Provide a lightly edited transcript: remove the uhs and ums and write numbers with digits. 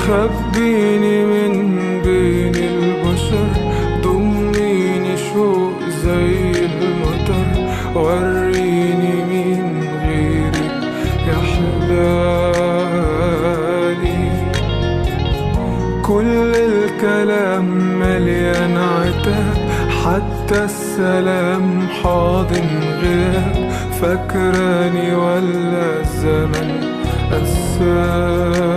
خبيني من بين البشر، ضميني شوق زي المطر، وريني مين غيرك يحلالي. كل الكلام مليان عتاب، حتى السلام حاضن غياب، فاكراني ولا الزمن قساني.